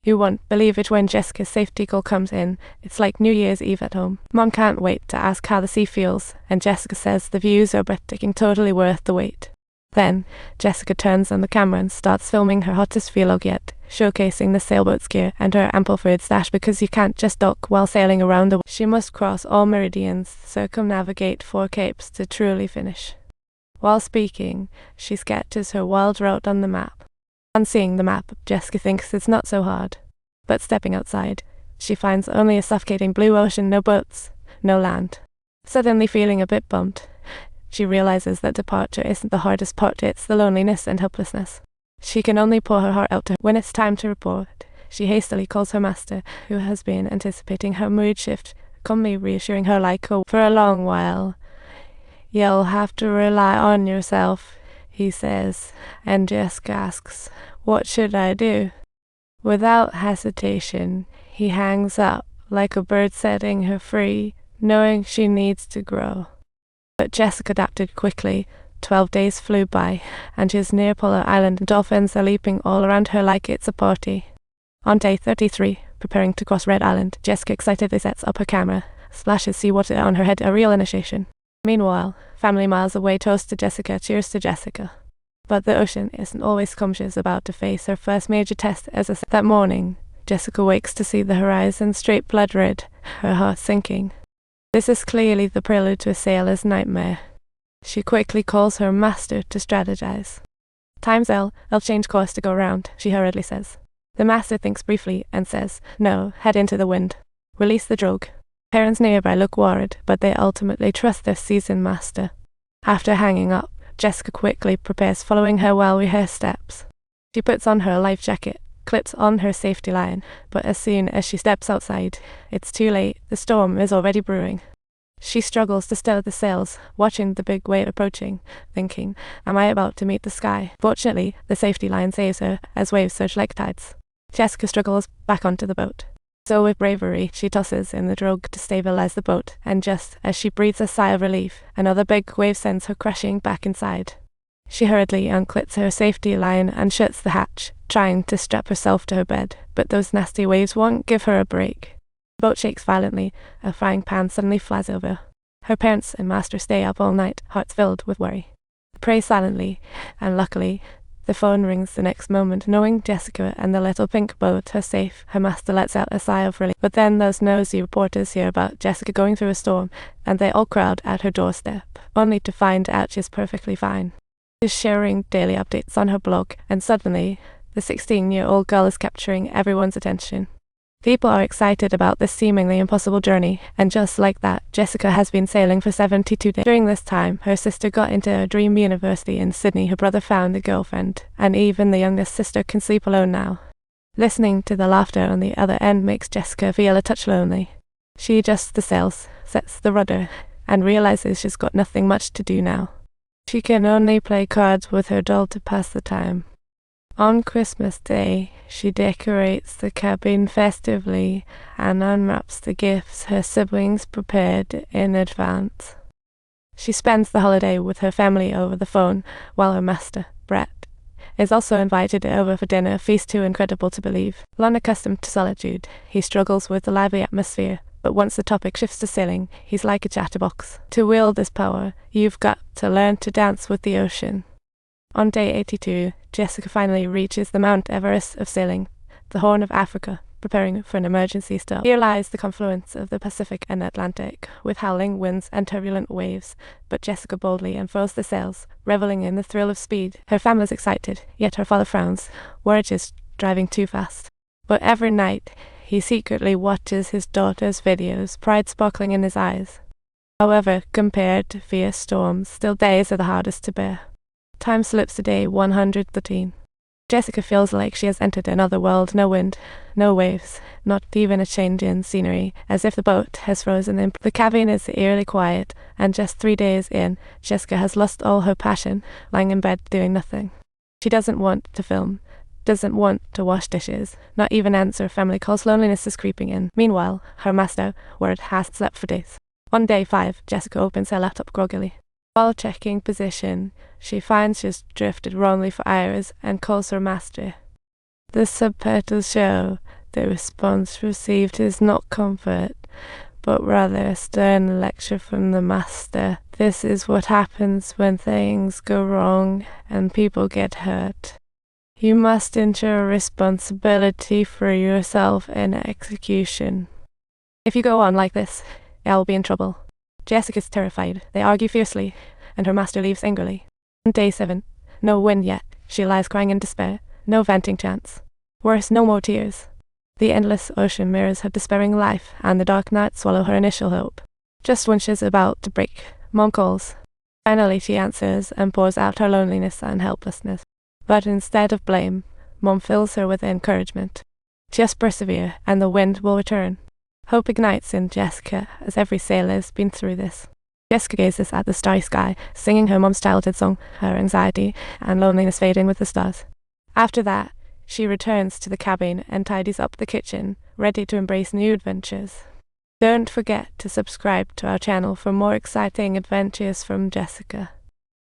You won't believe it when Jessica's safety call comes in. It's like New Year's Eve at home. Mom can't wait to ask how the sea feels, and Jessica says the views are breathtaking, totally worth the wait. Then, Jessica turns on the camera and starts filming her hottest vlog yet, showcasing the sailboat's gear and her ample food stash, because you can't just dock while sailing around the world. She must cross all meridians, circumnavigate 4 capes to truly finish. While speaking, she sketches her wild route on the map. On seeing the map, Jessica thinks it's not so hard. But stepping outside, she finds only a suffocating blue ocean, no boats, no land. Suddenly feeling a bit bummed, she realizes that departure isn't the hardest part, it's the loneliness and helplessness. She can only pour her heart out to her. When it's time to report, she hastily calls her master, who has been anticipating her mood shift, calmly reassuring her like, "Oh, for a long while. You'll have to rely on yourself," he says, and Jessica asks, "What should I do?" Without hesitation, he hangs up, like a bird setting her free, knowing she needs to grow. But Jessica adapted quickly. 12 days flew by, and she's near Polar Island, and dolphins are leaping all around her like it's a party. On day 33, preparing to cross Red Island, Jessica excitedly sets up her camera. Splashes seawater on her head, a real initiation. Meanwhile, family miles away toast to Jessica, cheers to Jessica. But the ocean isn't always calm. She's about to face her first major test as that morning, Jessica wakes to see the horizon straight blood red, her heart sinking. This is clearly the prelude to a sailor's nightmare. She quickly calls her master to strategize. "Time's L, I'll change course to go round," she hurriedly says. The master thinks briefly and says, "No, head into the wind. Release the drogue." Parents nearby look worried, but they ultimately trust their seasoned master. After hanging up, Jessica quickly prepares, following her well-rehearsed steps. She puts on her life jacket, clips on her safety line, but as soon as she steps outside, it's too late. The storm is already brewing. She struggles to stow the sails, watching the big wave approaching, thinking, "Am I about to meet the sky?" Fortunately, the safety line saves her, as waves surge like tides. Jessica struggles back onto the boat. So with bravery, she tosses in the drogue to stabilize the boat, and just as she breathes a sigh of relief, another big wave sends her crashing back inside. She hurriedly unclips her safety line and shuts the hatch, trying to strap herself to her bed, but those nasty waves won't give her a break. The boat shakes violently, a frying pan suddenly flies over. Her parents and master stay up all night, hearts filled with worry. They pray silently, and luckily, the phone rings the next moment. Knowing Jessica and the little pink boat are safe, her master lets out a sigh of relief. But then those nosy reporters hear about Jessica going through a storm, and they all crowd at her doorstep, only to find out she's perfectly fine. She's sharing daily updates on her blog, and suddenly, the 16-year-old girl is capturing everyone's attention. People are excited about this seemingly impossible journey, and just like that, Jessica has been sailing for 72 days. During this time, her sister got into a dream university in Sydney, her brother found a girlfriend, and even the youngest sister can sleep alone now. Listening to the laughter on the other end makes Jessica feel a touch lonely. She adjusts the sails, sets the rudder, and realizes she's got nothing much to do now. She can only play cards with her doll to pass the time. On Christmas Day, she decorates the cabin festively and unwraps the gifts her siblings prepared in advance. She spends the holiday with her family over the phone, while her master, Brett, is also invited over for dinner, a feast too incredible to believe. Unaccustomed to solitude, he struggles with the lively atmosphere, but once the topic shifts to sailing, he's like a chatterbox. To wield this power, you've got to learn to dance with the ocean. On day 82, Jessica finally reaches the Mount Everest of sailing, the Horn of Africa, preparing for an emergency stop. Here lies the confluence of the Pacific and Atlantic, with howling winds and turbulent waves, but Jessica boldly unfurls the sails, reveling in the thrill of speed. Her family's excited, yet her father frowns, worried she's driving too fast. But every night, he secretly watches his daughter's videos, pride sparkling in his eyes. However, compared to fierce storms, still days are the hardest to bear. Time slips to day 113. Jessica feels like she has entered another world. No wind, no waves, not even a change in scenery, as if the boat has frozen in. The cabin is eerily quiet, and just 3 days in, Jessica has lost all her passion, lying in bed doing nothing. She doesn't want to film, doesn't want to wash dishes, not even answer family calls. Loneliness is creeping in. Meanwhile, her master, Ward, hasn't slept for days. On day 5, Jessica opens her laptop groggily. While checking position, she finds she's drifted wrongly for hours and calls her master. The subtitles show The response received is not comfort, but rather a stern lecture from the master. This is what happens when things go wrong and people get hurt. You must ensure responsibility for yourself in execution. If you go on like this, I'll be in trouble. Jessica's terrified. They argue fiercely, and her master leaves angrily. Day 7. No wind yet. She lies crying in despair. No venting chance. Worse, no more tears. The endless ocean mirrors her despairing life, and the dark night swallow her initial hope. Just when she's about to break, Mom calls. Finally she answers and pours out her loneliness and helplessness. But instead of blame, Mom fills her with encouragement. Just persevere, and the wind will return. Hope ignites in Jessica, as every sailor's been through this. Jessica gazes at the starry sky, singing her mom's childhood song, her anxiety and loneliness fading with the stars. After that, she returns to the cabin and tidies up the kitchen, ready to embrace new adventures. Don't forget to subscribe to our channel for more exciting adventures from Jessica.